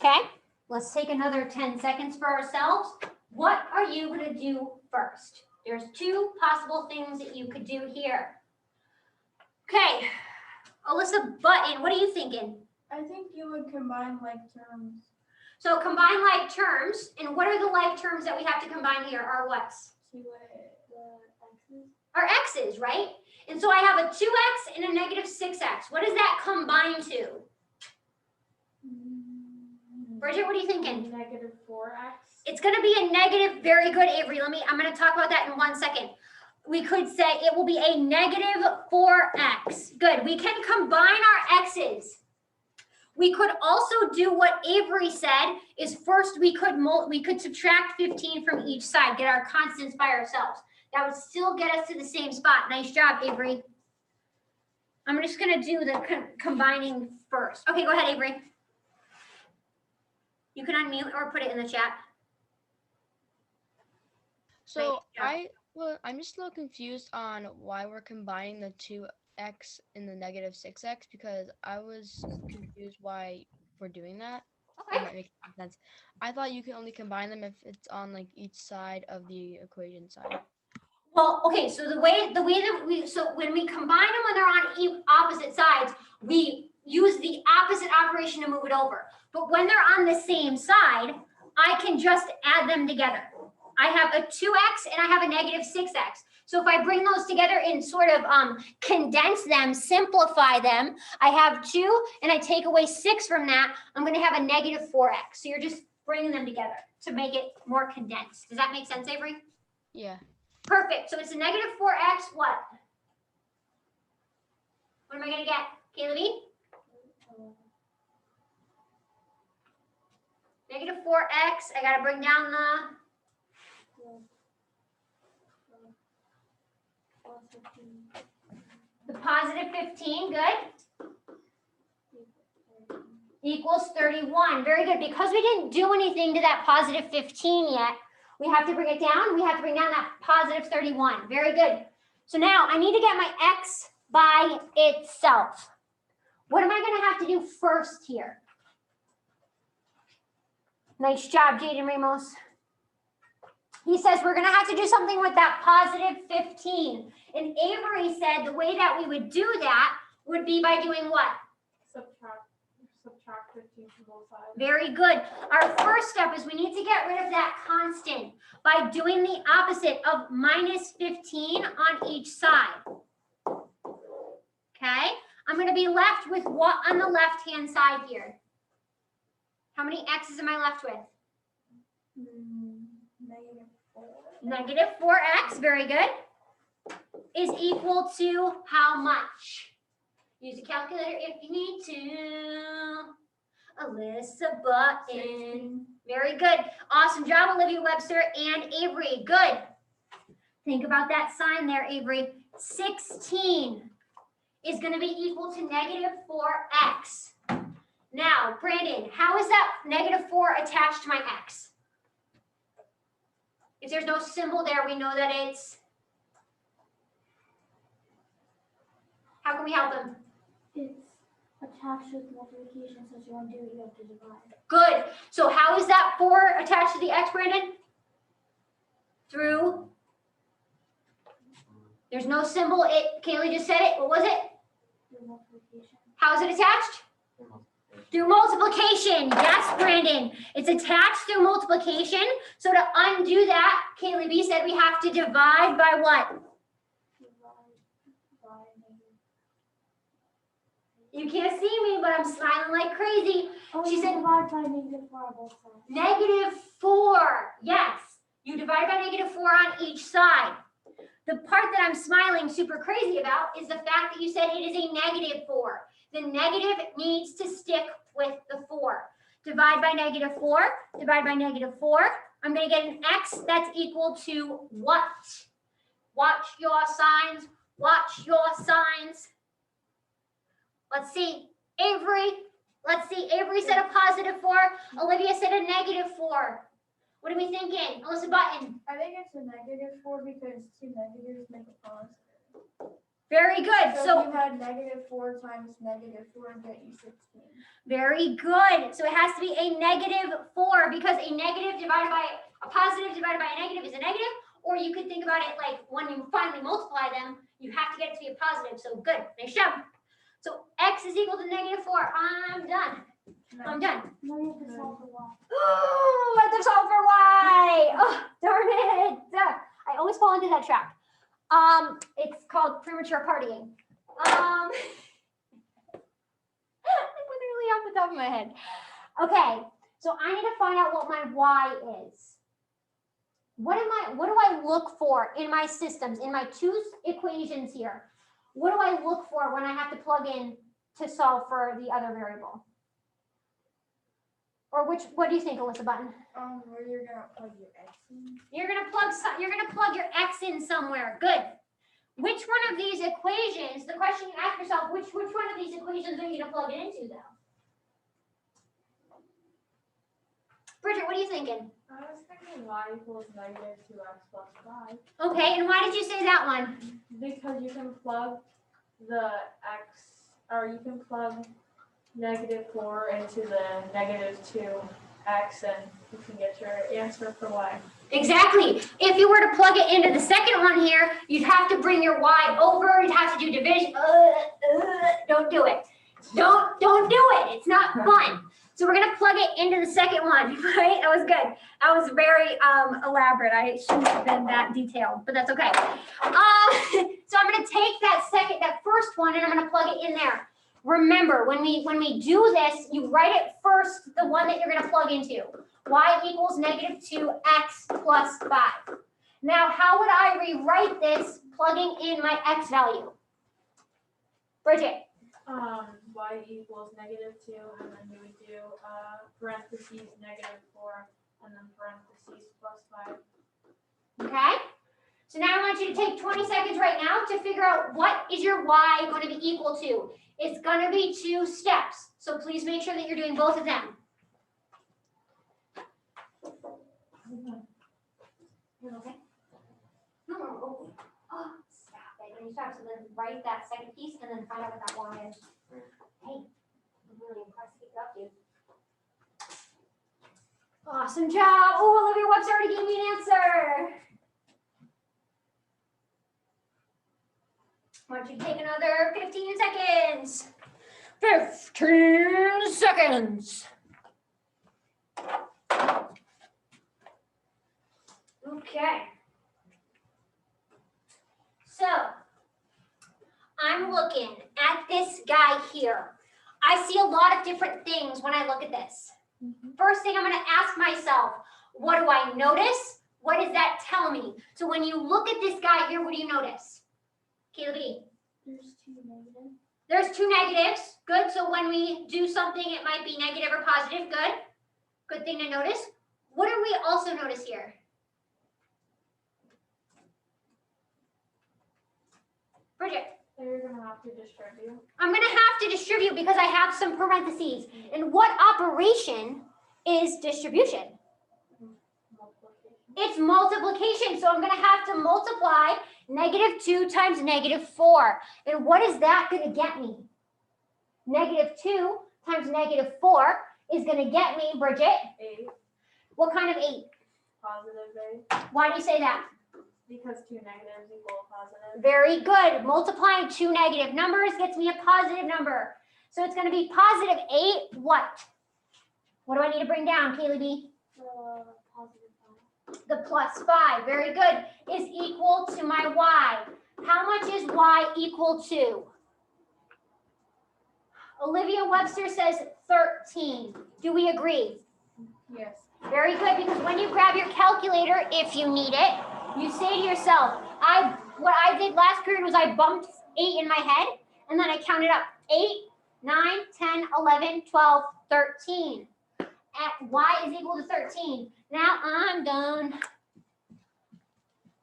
Okay, let's take another 10 seconds for ourselves. What are you going to do first? There's two possible things that you could do here. Okay, Alyssa Button, what are you thinking? I think you would combine like terms. So combine like terms, and what are the like terms that we have to combine here? Are what's? See what the x's? Are x's, right? And so I have a 2x and a negative 6x. What does that combine to? Bridget, what are you thinking? Negative 4x. It's going to be a negative. Very good, Avery. I'm going to talk about that in 1 second. We could say it will be a negative 4x. Good. We can combine our x's. We could also do what Avery said is first we could subtract 15 from each side, get our constants by ourselves. That would still get us to the same spot. Nice job, Avery. I'm just going to do the combining first. Okay, go ahead, Avery. You can unmute or put it in the chat. So I'm just a little confused on why we're combining the 2x and the negative 6x, because I was confused why we're doing that. Okay. That makes sense. I thought you can only combine them if it's on like each side of the equation side. Well, okay, so the way that when we combine them when they're on opposite sides, we use the opposite operation to move it over. But when they're on the same side, I can just add them together. I have a 2x and I have a negative 6x. So if I bring those together and sort of condense them, simplify them, I have 2 and I take away 6 from that, I'm going to have a negative 4x. So you're just bringing them together to make it more condensed. Does that make sense, Avery? Yeah. Perfect. So it's a negative 4x what? What am I going to get? Caleb? Negative 4x. I got to bring down the positive 15. Good. Equals 31. Very good. Because we didn't do anything to that positive 15 yet, we have to bring it down. We have to bring down that positive 31. Very good. So now I need to get my x by itself. What am I going to have to do first here? Nice job, Jaden Ramos. He says we're going to have to do something with that positive 15. And Avery said the way that we would do that would be by doing what? Subtract 15 from both sides. Very good. Our first step is we need to get rid of that constant by doing the opposite of minus 15 on each side. Okay? I'm going to be left with what on the left-hand side here? How many x's am I left with? Negative 4. Negative 4x, very good, is equal to how much? Use a calculator if you need to. Alyssa Button. Very good. Awesome job, Olivia Webster and Avery. Good. Think about that sign there, Avery. 16 is going to be equal to negative 4x. Now, Brandon, how is that negative 4 attached to my x? If there's no symbol there, we know that it's... How can we help him? It's attached with multiplication, so if you want to do it, you have to divide. Good. So how is that 4 attached to the x, Brandon? Through? There's no symbol. Kaylee just said it. What was it? Through multiplication. How is it attached? Through multiplication. Yes, Brandon. It's attached through multiplication. So to undo that, Kaylee B said we have to divide by what? You can't see me, but I'm smiling like crazy. Oh, She said divide by negative 4 on both sides. negative 4. Yes. You divide by negative 4 on each side. The part that I'm smiling super crazy about is the fact that you said it is a negative 4. The negative needs to stick with the 4. Divide by negative 4. Divide by negative 4. I'm going to get an x that's equal to what? Watch your signs. Watch your signs. Let's see. Avery. Let's see. Avery said a positive 4. Olivia said a negative 4. What are we thinking? Alyssa Button. I think it's a negative 4 because 2 negatives make a positive. Very good. So So if you had -4 times -4 get you 16. very good. So it has to be a -4 because a negative divided by a positive divided by a negative is a negative. Or you could think about it like when you finally multiply them, you have to get it to be a positive. So good. Nice job. So x is equal to -4. I'm done. I'm done. No, you have to solve for y. Oh, I have to solve for y. Oh, darn it. I always fall into that trap. It's called premature partying. Literally off the top of my head. Okay, so I need to find out what my y is. What do I look for in my systems, in my two equations here? What do I look for when I have to plug in to solve for the other variable? Or what do you think, Alyssa Button? Where you're gonna plug your x in. You're gonna plug your x in somewhere. Good. Which one of these equations, the question you ask yourself, which one of these equations are you gonna plug it into though? Bridget, what are you thinking? I was thinking y equals -2x plus 5. Okay, and why did you say that one? Because you can plug the x, or you can plug -4 into the -2x, and you can get your answer for y. Exactly. If you were to plug it into the second one here, you'd have to bring your y over. You'd have to do division. Don't do it. Don't do it. It's not fun. So we're gonna plug it into the second one, right? That was good. That was very elaborate. I shouldn't have been that detailed, but that's okay. So I'm gonna take that first one, and I'm gonna plug it in there. Remember, when we do this, you write it first, the one that you're gonna plug into. Y equals -2x plus 5. Now, how would I rewrite this plugging in my x value? Bridget. Y equals -2, and then you would do parentheses -4, and then parentheses plus 5. Okay. So now I want you to take 20 seconds right now to figure out what is your y going to be equal to. It's going to be 2 steps. So please make sure that you're doing both of them. You okay? No. Oh, stop it. When you stop, so then write that second piece and then find out what that y is. Hey, I'm really impressed. Keep it up, dude. Awesome job. Oh, Olivia Webb's already gave me an answer. Why don't you take another 15 seconds? 15 seconds. Okay. So, I'm looking at this guy here. I see a lot of different things when I look at this. First thing I'm going to ask myself, what do I notice? What does that tell me? So when you look at this guy here, what do you notice? Kayla B. There's 2 negatives. There's 2 negatives. Good. So when we do something, it might be negative or positive. Good. Good thing to notice. What do we also notice here? Bridget. You're going to have to distribute. I'm going to have to distribute because I have some parentheses. And what operation is distribution? Multiplication. It's multiplication. So I'm going to have to multiply -2 times -4. And what is that going to get me? -2 times -4 is going to get me, Bridget. 8. What kind of 8? Positive 8. Why do you say that? Because 2 negatives equal positive. Very good. Multiplying 2 negative numbers gets me a positive number. So it's going to be positive 8 what? What do I need to bring down, Kaylee B? Positive 5. The plus 5, very good, is equal to my y. How much is y equal to? Olivia Webster says 13. Do we agree? Yes. Very good, because when you grab your calculator, if you need it, you say to yourself, what I did last period was I bumped 8 in my head, and then I counted up 8, 9, 10, 11, 12, 13. At y is equal to 13. Now I'm done.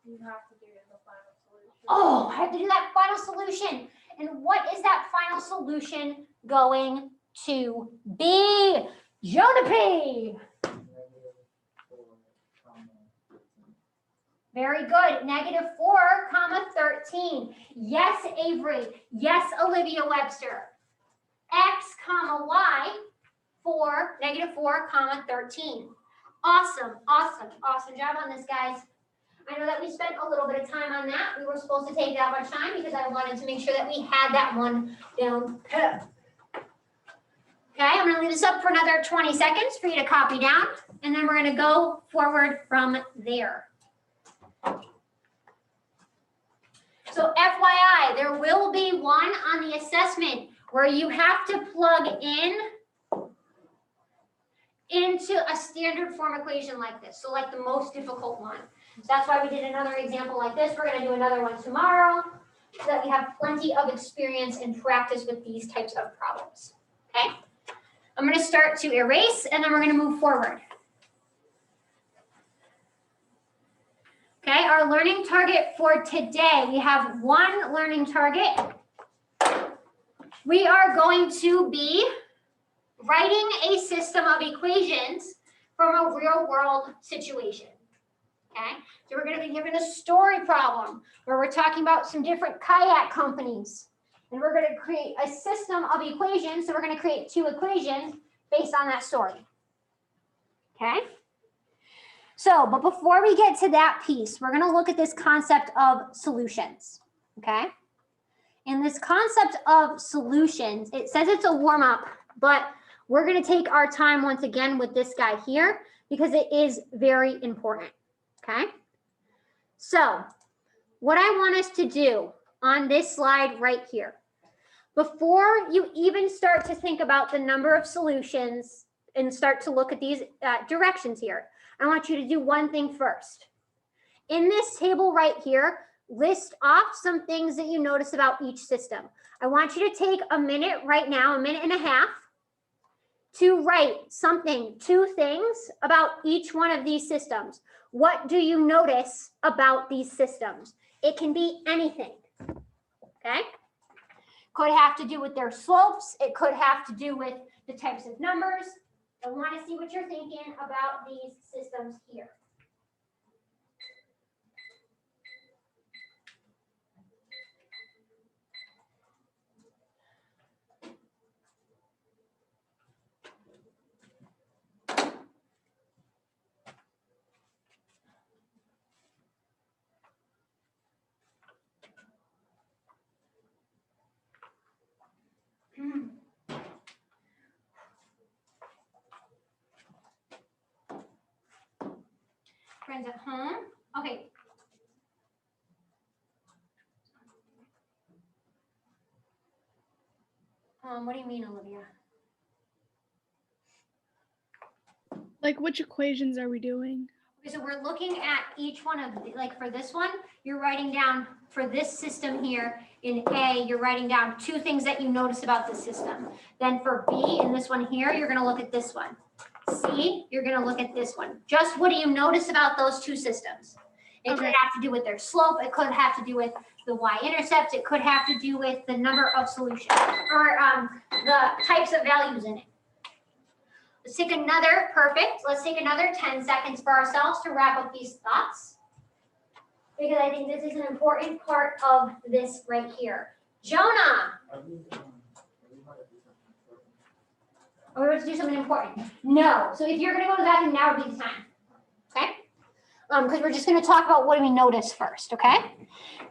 You have to do the final solution. Oh, I have to do that final solution. And what is that final solution going to be? Jonah P. Very good. -4, 13. Yes, Avery. Yes, Olivia Webster. X, Y for -4, 13. Awesome, awesome, awesome job on this, guys. I know that we spent a little bit of time on that. We were supposed to take that much time because I wanted to make sure that we had that one down. Okay, I'm going to leave this up for another 20 seconds for you to copy down, and then we're going to go forward from there. So FYI, there will be one on the assessment where you have to plug into a standard form equation like this. So like the most difficult one. So that's why we did another example like this. We're going to do another one tomorrow so that we have plenty of experience and practice with these types of problems. Okay. I'm going to start to erase and then we're going to move forward. Okay, our learning target for today, we have one learning target. We are going to be writing a system of equations from a real world situation. Okay, so we're going to be given a story problem where we're talking about some different kayak companies. And we're going to create a system of equations. So we're going to create 2 equations based on that story. Okay. So, but before we get to that piece, we're going to look at this concept of solutions, okay? In this concept of solutions, it says it's a warm-up, but we're going to take our time once again with this guy here because it is very important, okay? So, what I want us to do on this slide right here, before you even start to think about the number of solutions and start to look at these directions here, I want you to do one thing first. In this table right here, list off some things that you notice about each system. I want you to take a minute right now, a minute and a half, to write something, 2 things about each one of these systems. What do you notice about these systems? It can be anything, okay? Could have to do with their slopes. It could have to do with the types of numbers. I want to see what you're thinking about these systems here. Friends at home. Okay. What do you mean, Olivia? Like, which equations are we doing? Okay, so we're looking at each one of the, like for this one, you're writing down for this system here in A, you're writing down 2 things that you notice about the system. Then for B, in this one here, you're going to look at this one. C, you're going to look at this one. Just what do you notice about those 2 systems? It could have to do with their slope. It could have to do with the y-intercept. It could have to do with the number of solutions or the types of values in it. Let's take another, perfect. Let's take another 10 seconds for ourselves to wrap up these thoughts, because I think this is an important part of this right here. Jonah. Are we about to do something important? No. So if you're going to go to the bathroom, now would be the time. Okay? Because we're just going to talk about what do we notice first, okay?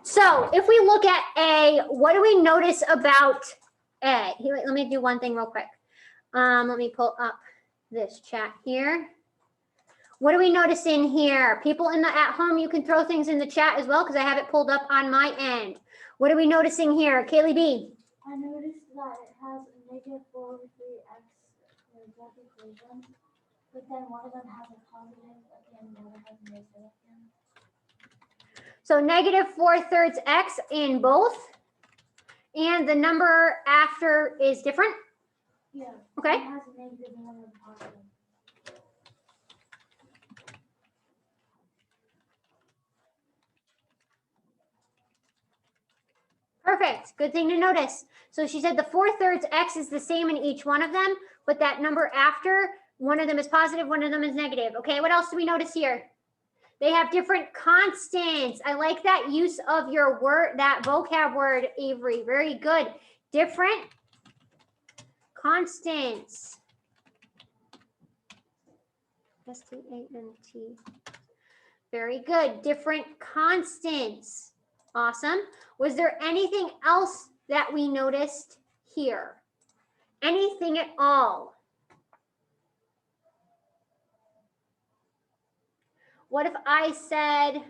So if we look at A, what do we notice about A? Here, let me do one thing real quick. Let me pull up this chat here. What do we notice in here? People in the at home, you can throw things in the chat as well because I have it pulled up on my end. What are we noticing here? Kaylee B. I noticed that it has a -4/3x in the equation, but then one of them has a positive again, the other has a negative again. So -4/3 x in both, and the number after is different? Yeah. Okay. One has a negative and one has a positive. Perfect. Good thing to notice. So she said the 4/3 x is the same in each one of them, but that number after, one of them is positive, one of them is negative. Okay, what else do we notice here? They have different constants. I like that use of your word, that vocab word, Avery. Very good. Different constants. S-T-A-N-T. Very good. Different constants. Awesome. Was there anything else that we noticed here? Anything at all? What if I said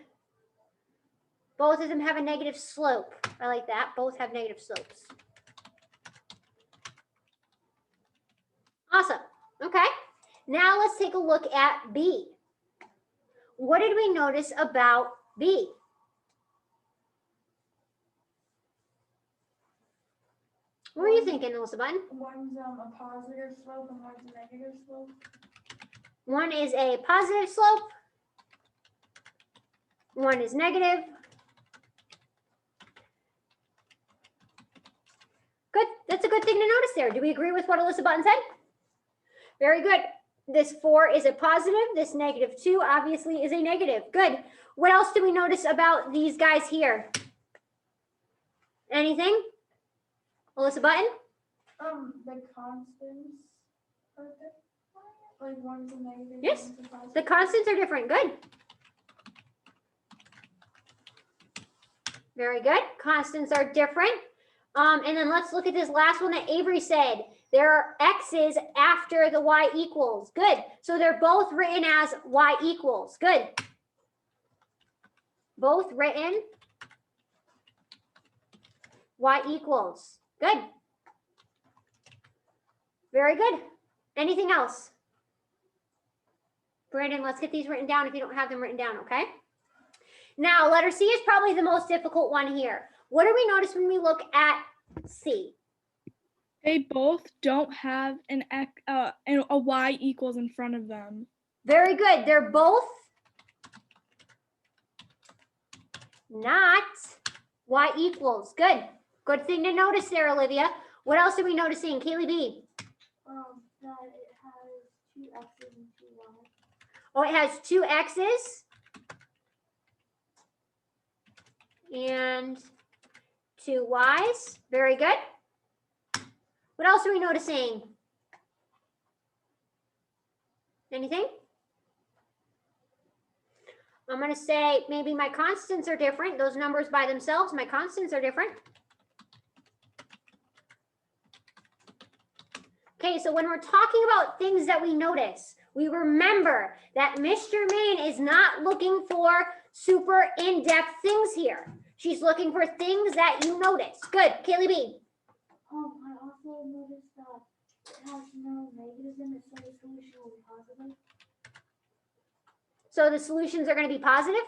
both of them have a negative slope? I like that. Both have negative slopes. Awesome. Okay. Now let's take a look at B. What did we notice about B? What were you thinking, Alyssa Button? One's a positive slope and one's a negative slope. One is a positive slope. One is negative. Good. That's a good thing to notice there. Do we agree with what Alyssa Button said? Very good. This 4 is a positive. This -2 obviously is a negative. Good. What else do we notice about these guys here? Anything? Alyssa Button? The constants are different. Like one's a negative. Yes. One's a positive. The constants are different. Good. Very good. Constants are different. And then let's look at this last one that Avery said. There are x's after the y equals. Good. So they're both written as y equals. Good. Both written y equals. Good. Very good. Anything else? Brandon, let's get these written down if you don't have them written down, okay? Now, letter C is probably the most difficult one here. What do we notice when we look at C? They both don't have a y equals in front of them. Very good. They're both not y equals. Good. Good thing to notice there, Olivia. What else are we noticing? Kaylee B. That it has 2 x's and 2 y's. Oh, it has 2 x's and 2 y's. Very good. What else are we noticing? Anything? I'm going to say maybe my constants are different. Those numbers by themselves, my constants are different. Okay, so when we're talking about things that we notice, we remember that Miss Germain is not looking for super in-depth things here. She's looking for things that you notice. Good. Kaylee B. I also noticed that it has no negatives in it, so the solution will be positive. So the solutions are going to be positive?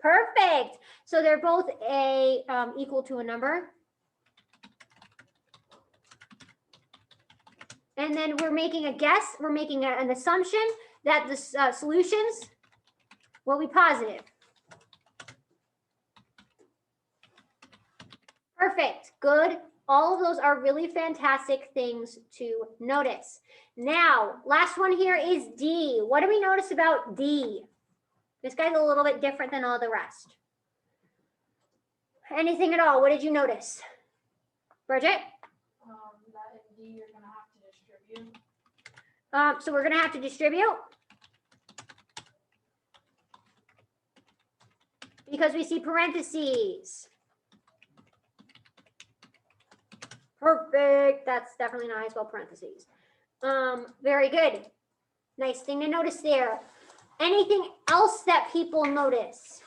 Perfect. So they're both equal to a number. And then we're making a guess. We're making an assumption that the solutions will be positive. Perfect. Good. All of those are really fantastic things to notice. Now, last one here is D. What do we notice about D? This guy's a little bit different than all the rest. Anything at all? What did you notice? Bridget? That in D you're gonna have to distribute. So we're gonna have to distribute because we see parentheses. Perfect. That's definitely not how I spell parentheses. Very good. Nice thing to notice there. Anything else that people noticed?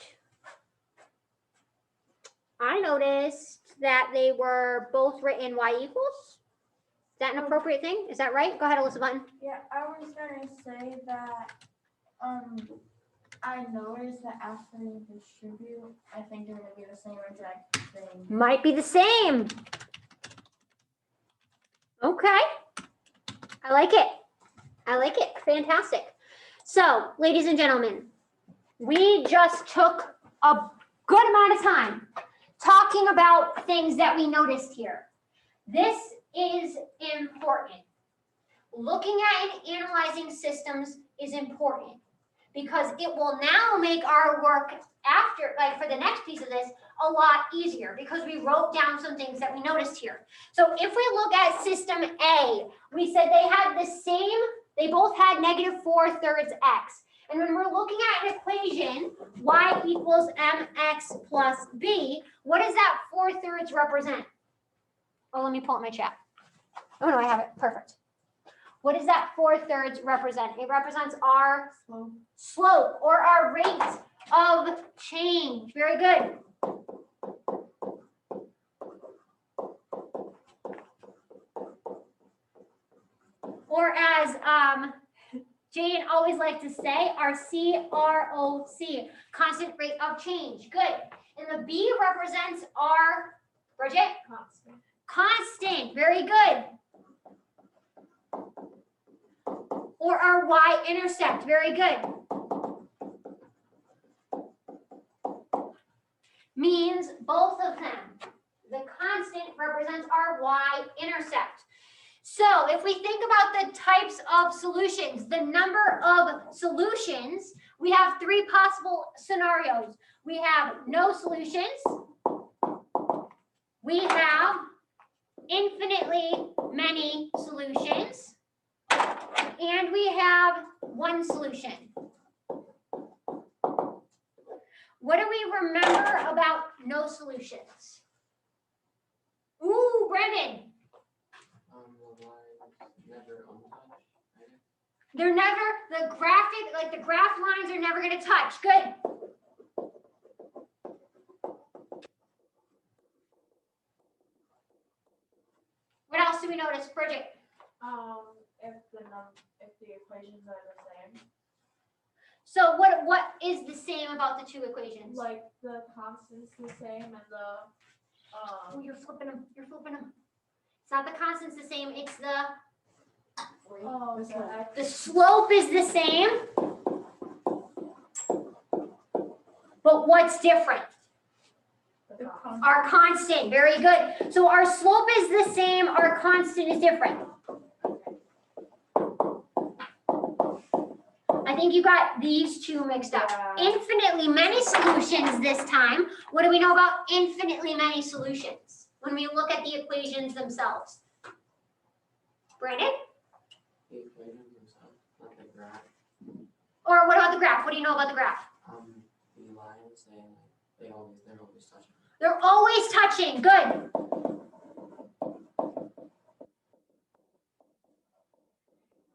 I noticed that they were both written y equals. Is that an appropriate thing? Is that right? Go ahead, Alyssa Button. Yeah, I was gonna say that I noticed that after you distribute, I think they're gonna be the same exact thing. Might be the same. Okay. I like it. I like it. Fantastic. So, ladies and gentlemen, we just took a good amount of time talking about things that we noticed here. This is important. Looking at and analyzing systems is important because it will now make our work after, like for the next piece of this, a lot easier because we wrote down some things that we noticed here. So if we look at system A, we said they had the same, they both had -4/3 x. And when we're looking at an equation, y equals mx plus b, what does that 4/3 represent? Oh, let me pull up my chat. Oh no, I have it, perfect. What does that 4/3 represent? It represents our slope or our rate of change. Very good. Or as Jane always liked to say, our CROC, constant rate of change. Good. And the B represents our, Bridget? Constant. Constant. Very good. Or our y-intercept. Very good. Means both of them. The constant represents our y-intercept. So if we think about the types of solutions, the number of solutions, we have three possible scenarios. We have no solutions. We have infinitely many solutions. And we have one solution. What do we remember about no solutions? Ooh, Brendan. They're never, the graphic, like the graph lines are never going to touch. Good. What else do we notice, Bridget? If the equations are the same. So what is the same about the two equations? Like the constant's the same and the Oh, you're flipping them. You're flipping them. It's not the constant's the same. It's the slope is the same. But what's different? Our constant. Very good. So our slope is the same. Our constant is different. I think you got these two mixed up. Yeah. Infinitely many solutions this time. What do we know about infinitely many solutions when we look at the equations themselves? Brandon? The equations themselves, not the graph. Or what about the graph? What do you know about the graph? The lines saying they're always touching. They're always touching. Good.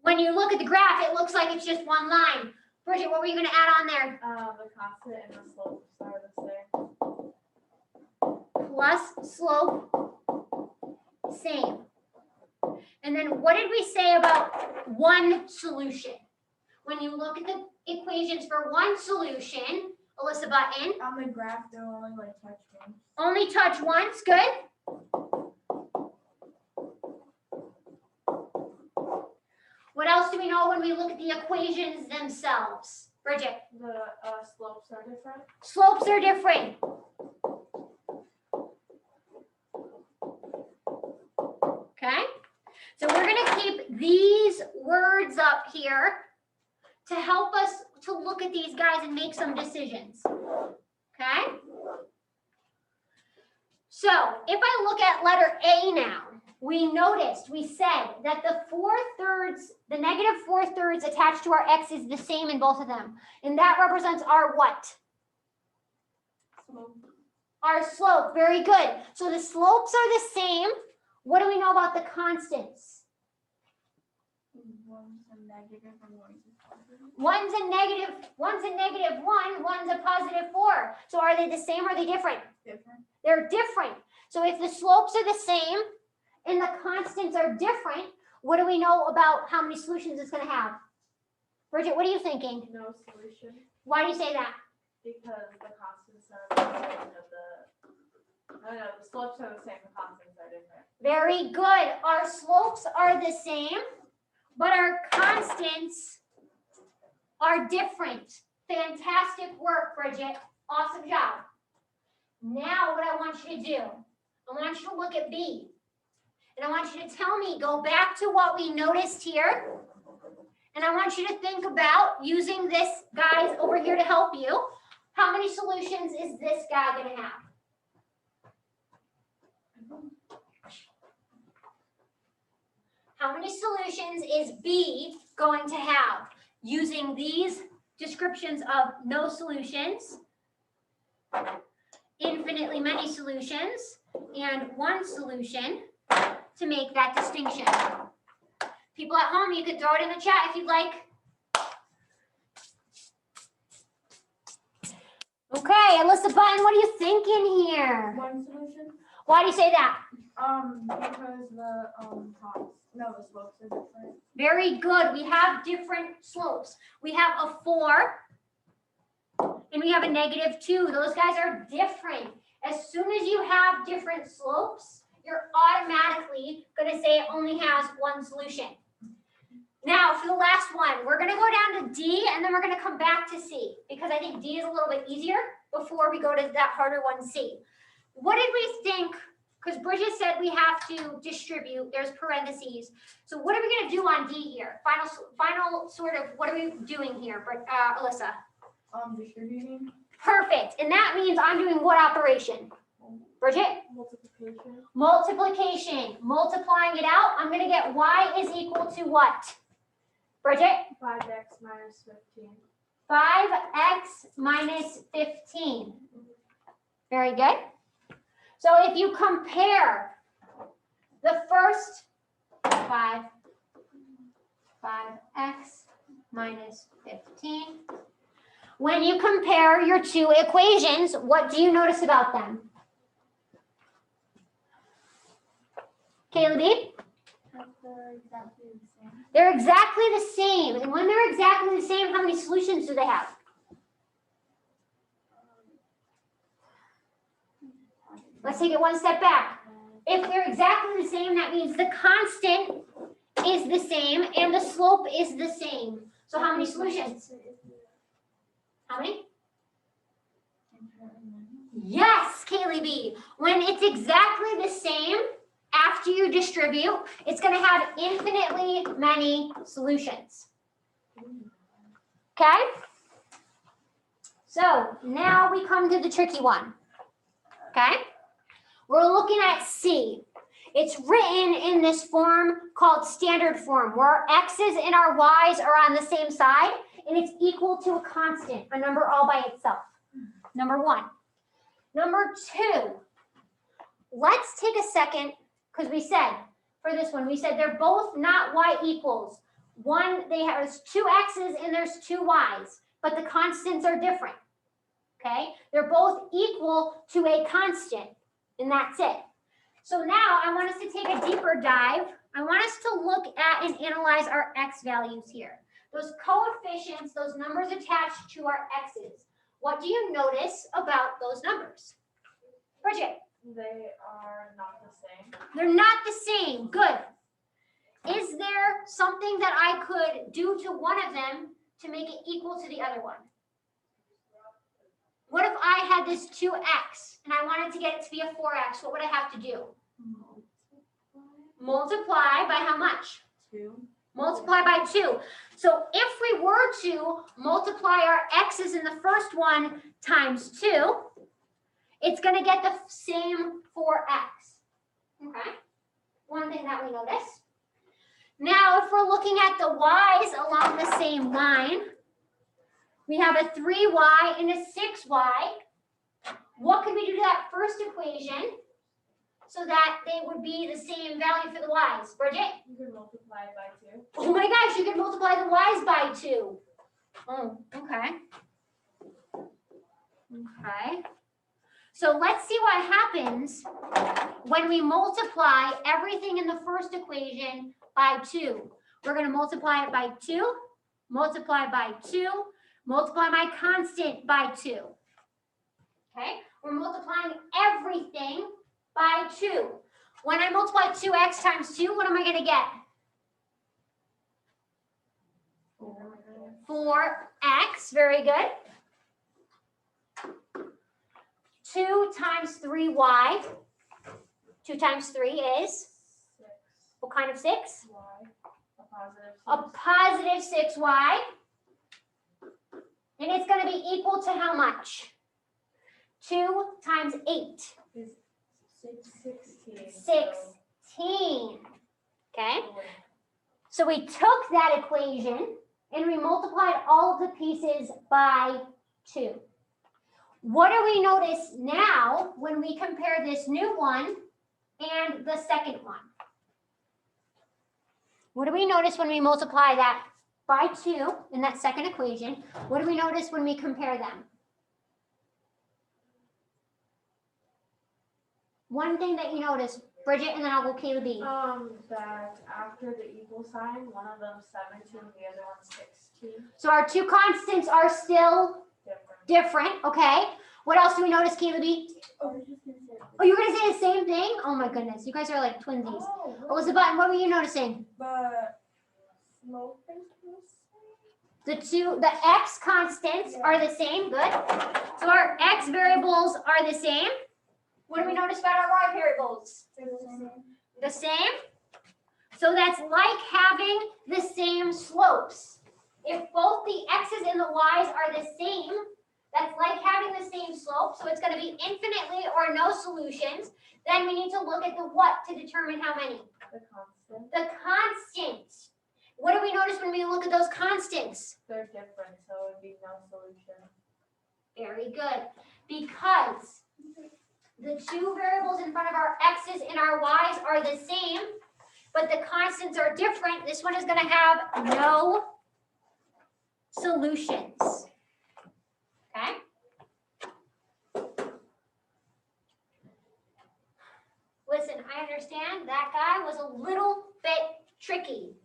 When you look at the graph, it looks like it's just one line. Bridget, what were you going to add on there? the constant and the slopes are the same. Plus slope, same. And then what did we say about one solution? When you look at the equations for one solution, Alyssa Button, On the graph, they'll only like touch once. only touch once. Good. What else do we know when we look at the equations themselves? Bridget? The slopes are different. Slopes are different. Okay? So we're going to keep these words up here to help us to look at these guys and make some decisions. Okay? So if I look at letter A now, we said that the -4/3 attached to our x is the same in both of them. And that represents our what? Slope. Our slope. Very good. So the slopes are the same. What do we know about the constants? One's a negative and one's a positive. One's a -1, one's a +4. So are they the same or are they different? Different. They're different. So if the slopes are the same and the constants are different, what do we know about how many solutions it's going to have? Bridget, what are you thinking? No solution Why do you say that? because the constants are the same. The slopes are the same. The constants are different. Very good. Our slopes are the same, but our constants are different. Fantastic work, Bridget. Awesome job. Now what I want you to do, I want you to look at B. And I want you to tell me, go back to what we noticed here And I want you to think about using this guys over here to help you. How many solutions is this guy going to have? How many solutions is B going to have? Using these descriptions of no solutions, infinitely many solutions, and one solution to make that distinction. People at home, you could throw it in the chat if you'd like. Okay, Alyssa Button, what are you thinking here? One solution? Why do you say that? Because the the slopes are different. Very good. We have different slopes. We have a 4 and we have a -2. Those guys are different. As soon as you have different slopes, you're automatically going to say it only has one solution. Now, for the last one, we're going to go down to D and then we're going to come back to C because I think D is a little bit easier before we go to that harder one, C. What did we think? Because Bridget said we have to distribute. There's parentheses. So what are we going to do on D here? Final sort of, what are we doing here, Alyssa? Distributing. Perfect. And that means I'm doing what operation? Bridget? Multiplication. Multiplication. Multiplying it out, I'm going to get y is equal to what? Bridget? 5x minus 15. 5x minus 15. Very good. So if you compare the first 5x minus 15, when you compare your two equations, what do you notice about them? Caleb? They're exactly the same. And when they're exactly the same, how many solutions do they have? Let's take it one step back. If they're exactly the same, that means the constant is the same and the slope is the same. So how many solutions? How many? Yes, Kaylee B. When it's exactly the same, after you distribute, it's going to have infinitely many solutions. Okay? So now we come to the tricky one. Okay? We're looking at C. It's written in this form called standard form, where our x's and our y's are on the same side, and it's equal to a constant, a number all by itself. Number one. Number two, let's take a second, because we said, for this one, we said they're both not y equals. One, there's two x's and there's two y's, but the constants are different. Okay? They're both equal to a constant, and that's it. So now I want us to take a deeper dive. I want us to look at and analyze our x values here. Those coefficients, those numbers attached to our x's. What do you notice about those numbers? Bridget? They are not the same. They're not the same. Good. Is there something that I could do to one of them to make it equal to the other one? What if I had this 2x and I wanted to get it to be a 4x? What would I have to do? Multiply by how much? 2. Multiply by 2. So if we were to multiply our x's in the first one times 2, it's going to get the same 4x. Okay? One thing that we notice. Now, if we're looking at the y's along the same line, we have a 3y and a 6y. What can we do to that first equation so that they would be the same value for the y's? Bridget? You can multiply it by 2. Oh my gosh, you can multiply the y's by 2. Oh, okay. Okay. So let's see what happens when we multiply everything in the first equation by 2. We're going to multiply it by 2, multiply by 2, multiply my constant by 2. Okay? We're multiplying everything by 2. When I multiply 2x times 2, what am I going to get? 4x. Very good. 2 times 3y. 2 times 3 is? 6. What kind of 6? Y. A positive 6. A positive 6y. And it's going to be equal to how much? 2 times 8. Is 16. 16. Okay? So we took that equation and we multiplied all of the pieces by 2. What do we notice now when we compare this new one and the second one? What do we notice when we multiply that by 2 in that second equation? What do we notice when we compare them? One thing that you notice, Bridget, and then I'll go K to B. That after the equal sign, one of them's 17, the other one's 16. So our two constants are still different, okay? What else do we notice, K to B? Oh, you're going to say the same thing? Oh my goodness, you guys are like twinsies. What was the button? What were you noticing? But slope is The x constants are the same, good. So our x variables are the same. What do we notice about our y variables? The same. So that's like having the same slopes. If both the x's and the y's are the same, that's like having the same slope. So it's going to be infinitely or no solutions. Then we need to look at the what to determine how many? the constant. The constant. What do we notice when we look at those constants? They're different, so it would be no solution. Very good. Because the two variables in front of our x's and our y's are the same, but the constants are different. This one is going to have no solutions. Okay? Listen, I understand that guy was a little bit tricky.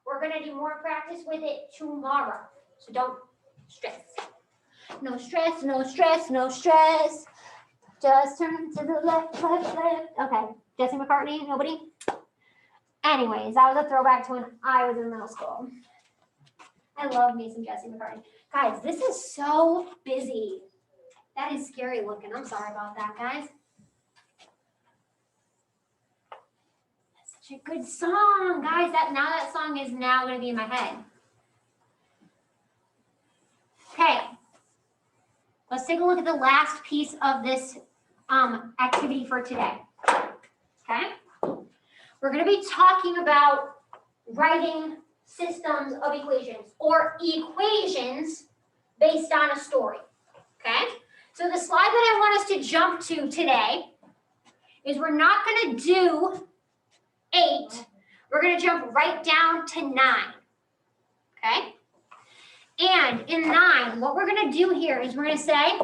We're going to do more practice with it tomorrow, so don't stress. No stress, no stress, no stress. Just turn to the left, left, left. Okay, Jesse McCartney, nobody? Anyways, that was a throwback to when I was in middle school. I love me some Jesse McCartney. Guys, this is so busy. That is scary looking. I'm sorry about that, guys. That's such a good song, guys. That song is now going to be in my head. Okay. Let's take a look at the last piece of this activity for today. Okay? We're going to be talking about writing systems of equations or equations based on a story. Okay? So the slide that I want us to jump to today is we're not going to do 8. We're going to jump right down to 9. Okay? And in 9, what we're going to do here is we're going to say,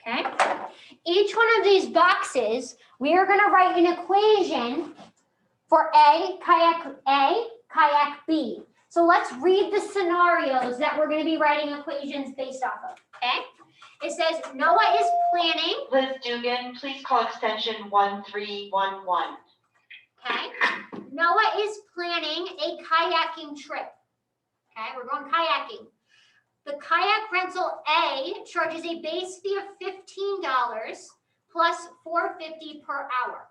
okay, each one of these boxes, we are going to write an equation for kayak A, kayak B. So let's read the scenarios that we're going to be writing equations based off of, okay? It says Noah is planning. Liz Dugan, please call extension 1311. Okay. Noah is planning a kayaking trip. Okay, we're going kayaking. The kayak rental A charges a base fee of $15 plus $4.50 per hour.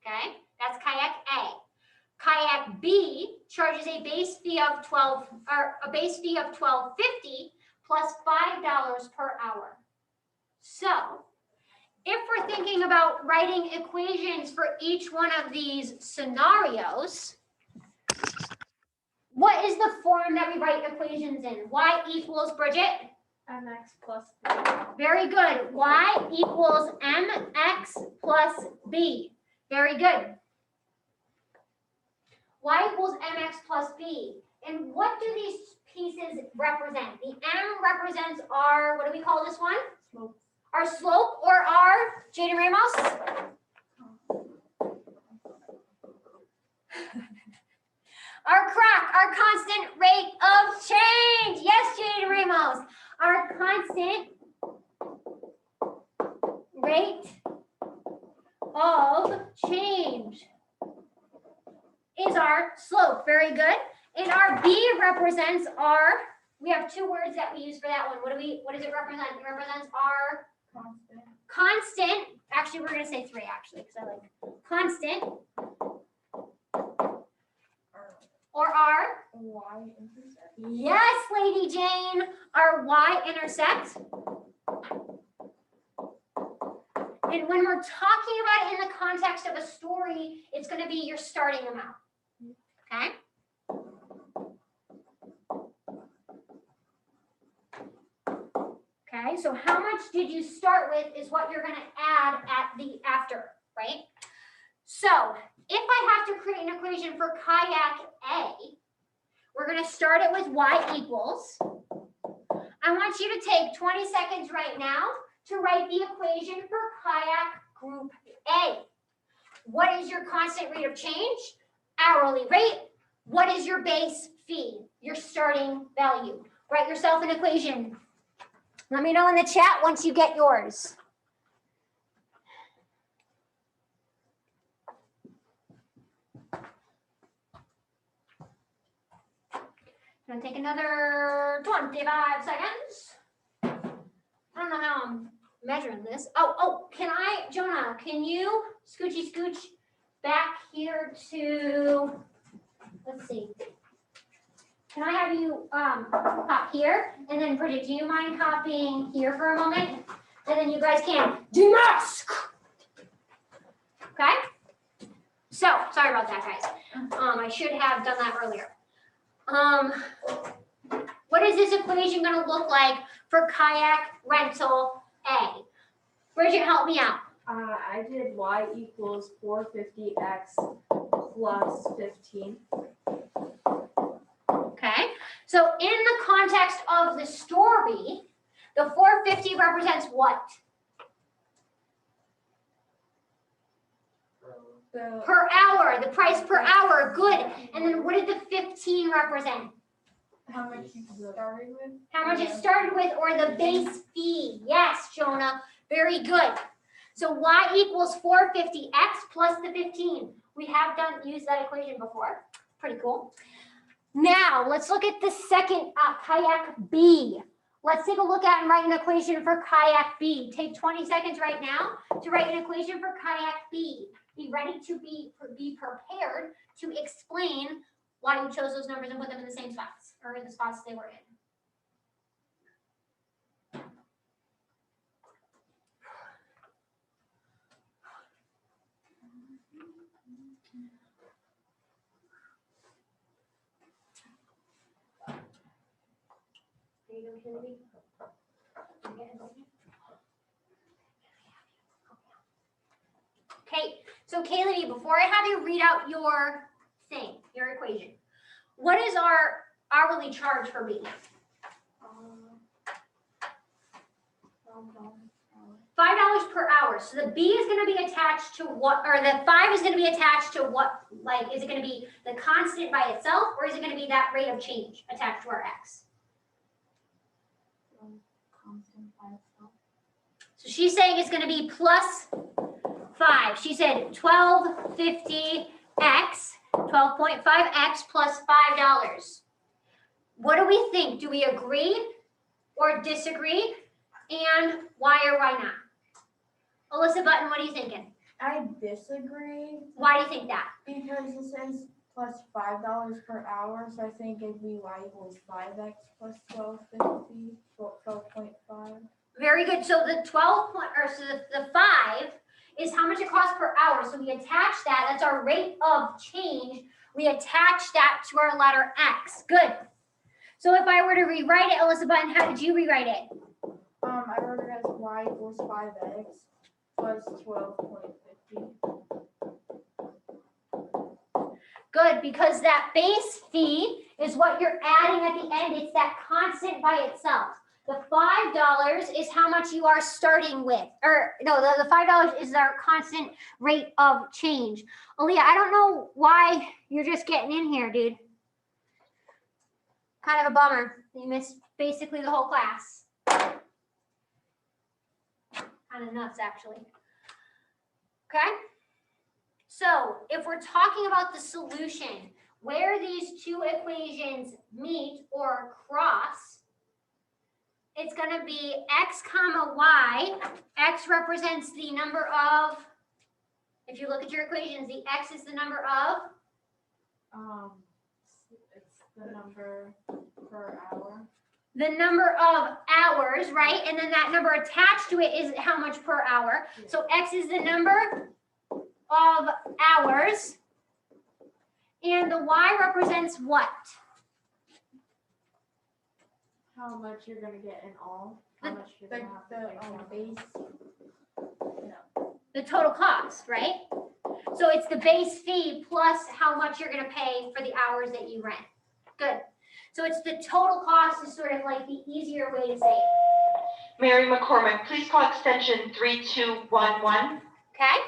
Okay, that's kayak A. Kayak B charges a base fee of $12.50 plus $5 per hour. So, if we're thinking about writing equations for each one of these scenarios, what is the form that we write equations in? Y equals, Bridget? mx plus b. Very good. Y equals mx plus b. Very good. Y equals mx plus b. And what do these pieces represent? The m represents our, what do we call this one? Slope. Our slope or our, Jaden Ramos? Our crack, our constant rate of change. Yes, Jaden Ramos. Our constant rate of change is our slope. Very good. And our B represents our, we have two words that we use for that one. What does it represent? It represents our constant. actually, we're gonna say 3 actually, because I like constant or our, y-intercept. yes, Lady Jane, our y-intercept. And when we're talking about it in the context of a story, it's going to be your starting amount. Okay? Okay, so how much did you start with is what you're going to add at the after, right? So if I have to create an equation for kayak A, we're going to start it with y equals. I want you to take 20 seconds right now to write the equation for kayak group A. What is your constant rate of change? Hourly rate. What is your base fee? Your starting value. Write yourself an equation. Let me know in the chat once you get yours. Gonna take another 25 seconds. I don't know how I'm measuring this. Oh, Jonah, can you scoochy scooch back here to, let's see. Can I have you hop here? And then Bridget, do you mind hopping here for a moment? And then you guys can demask. Okay? So, sorry about that, guys. I should have done that earlier. What is this equation going to look like for kayak rental A? Bridget, help me out. I did y equals 450x plus 15. Okay, so in the context of the story, the 450 represents what? Per hour, the price per hour, good. And then what did the 15 represent? How much you started with? How much it started with, or the base fee. Yes, Jonah, very good. So y equals 450x plus the 15. We have used that equation before. Pretty cool. Now, let's look at the second kayak B. Let's take a look at and write an equation for kayak B. Take 20 seconds right now to write an equation for kayak B. Be ready to be prepared to explain why you chose those numbers and put them in the same spots, or in the spots they were in. Okay, so Kaylee, before I have you read out your thing, your equation, what is our hourly charge for B? $5 per hour. So the B is going to be attached to what, or the 5 is going to be attached to what, like, is it going to be the constant by itself, or is it going to be that rate of change attached to our X? Constant by itself. So she's saying it's going to be plus 5. She said 1250x, 12.5x plus $5. What do we think? Do we agree or disagree? And why or why not? Alyssa Button, what are you thinking? I disagree Why do you think that? because it says plus $5 per hour, so I think it'd be y equals 5x plus 1250, 12.5. Very good. So the 5 is how much it costs per hour. So we attach that. That's our rate of change. We attach that to our letter X. Good. So if I were to rewrite it, Alyssa Button, how did you rewrite it? I wrote it as y equals 5x plus 12.50. Good, because that base fee is what you're adding at the end. It's that constant by itself. The $5 is how much you are starting with. Or no, the $5 is our constant rate of change. Aaliyah, I don't know why you're just getting in here, dude. Kind of a bummer. You missed basically the whole class. Kind of nuts, actually. Okay? So if we're talking about the solution, where these two equations meet or cross, it's going to be x comma y. X represents the number of, if you look at your equations, the X is the number of, It's the number per hour. the number of hours, right? And then that number attached to it is how much per hour. So X is the number of hours. And the Y represents what? How much you're gonna get in all? How much you're The, gonna have to pay for. base, The total cost, right? So it's the base fee plus how much you're gonna pay for the hours that you rent. Good. So it's the total cost is sort of like the easier way to say it, Mary McCormick, please call extension 3211. okay?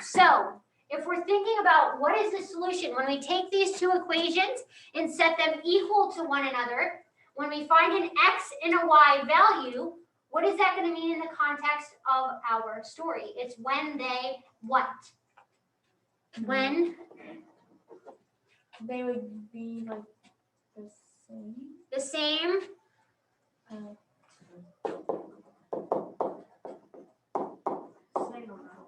So if we're thinking about what is the solution, when we take these two equations and set them equal to one another, when we find an X and a Y value, what is that going to mean in the context of our story? It's when they what? When they would be like the same. the same, Same amount.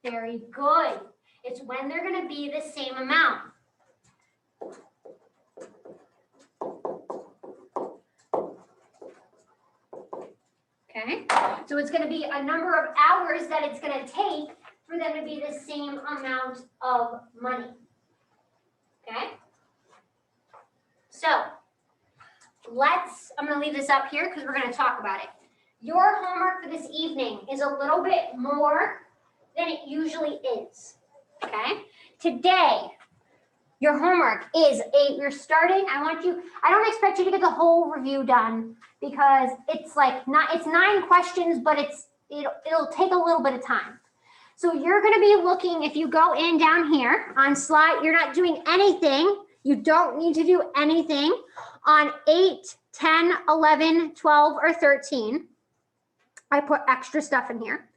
very good. It's when they're going to be the same amount. Okay, so it's going to be a number of hours that it's going to take for them to be the same amount of money. Okay, so I'm going to leave this up here because we're going to talk about it. Your homework for this evening is a little bit more than it usually is. Okay, today your homework is you're starting. I don't expect you to get the whole review done because it's it's 9 questions, but it'll take a little bit of time. So you're going to be looking, if you go in down here on slide, you're not doing anything. You don't need to do anything on 8, 10, 11, 12, or 13. I put extra stuff in here.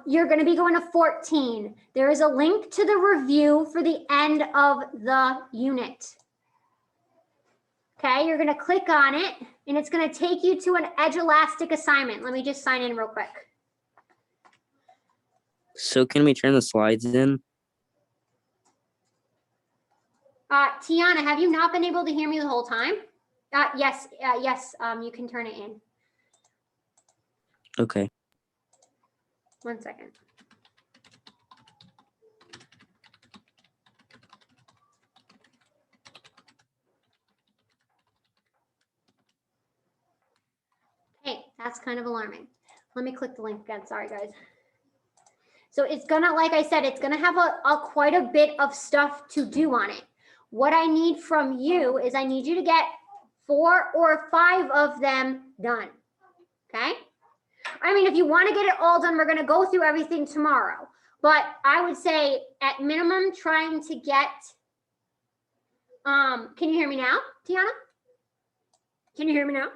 You're going to be going to 14. There is a link to the review for the end of the unit. Okay, you're going to click on it, and it's going to take you to an Edge Elastic assignment. Let me just sign in real quick. So can we turn the slides in? Tiana, have you not been able to hear me the whole time? Yes, you can turn it in. Okay. 1 second. Hey, that's kind of alarming. Let me click the link again. Sorry, guys. So it's gonna, like I said, it's gonna have quite a bit of stuff to do on it. What I need from you is I need you to get 4 or 5 of them done. Okay? I mean, if you want to get it all done, we're going to go through everything tomorrow. But I would say at minimum trying to get, can you hear me now, Tiana? Can you hear me now?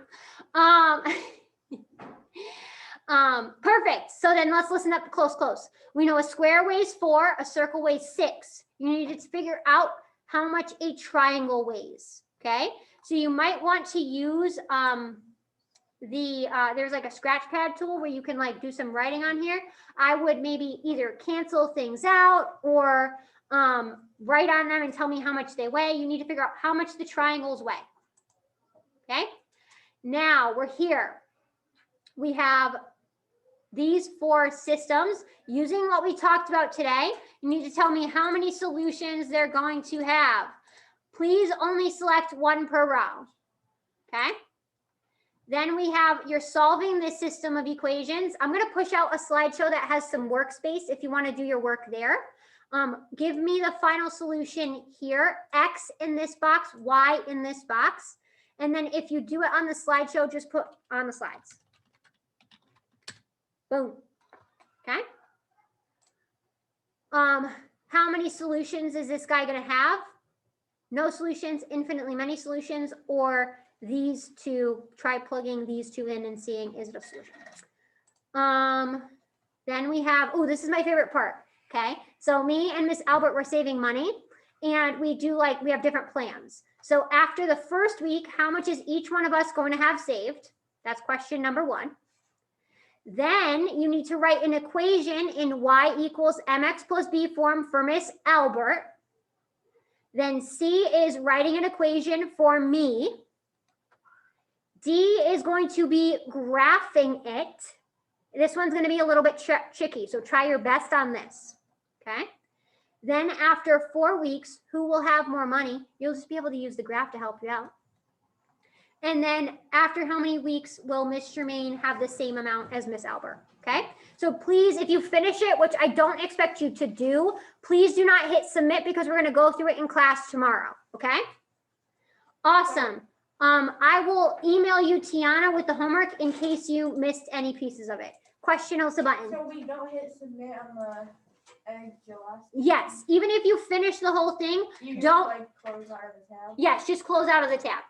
Perfect. So then let's listen up close. We know a square weighs 4, a circle weighs 6. You need to figure out how much a triangle weighs. Okay. So you might want to use, there's like a scratch pad tool where you can like do some writing on here. I would maybe either cancel things out or write on them and tell me how much they weigh. You need to figure out how much the triangles weigh. Okay. Now we're here. We have these 4 systems. Using what we talked about today, you need to tell me how many solutions they're going to have. Please only select 1 per row. Okay. Then we have, you're solving this system of equations. I'm going to push out a slideshow that has some workspace if you want to do your work there. Give me the final solution here, X in this box, Y in this box. And then if you do it on the slideshow, just put on the slides. Boom. Okay. How many solutions is this guy going to have? No solutions, infinitely many solutions, or these 2, try plugging these 2 in and seeing is it a solution. Then we have, oh, this is my favorite part. Okay. So me and Miss Albert were saving money and we have different plans. So after the first week, how much is each one of us going to have saved? That's question number 1. Then you need to write an equation in y equals mx plus b form for Miss Albert. Then C is writing an equation for me. D is going to be graphing it. This one's going to be a little bit tricky, so try your best on this, okay? Then after 4 weeks, who will have more money? You'll just be able to use the graph to help you out. And then after how many weeks will Miss Germain have the same amount as Miss Albert, okay? So please, if you finish it, which I don't expect you to do, please do not hit submit because we're going to go through it in class tomorrow, okay? Awesome. I will email you, Tiana, with the homework in case you missed any pieces of it. Question else a button. So we don't hit submit on the last. Yes, even if you finish the whole thing, You just don't- like close out of the tab. yes, just close out of the tab.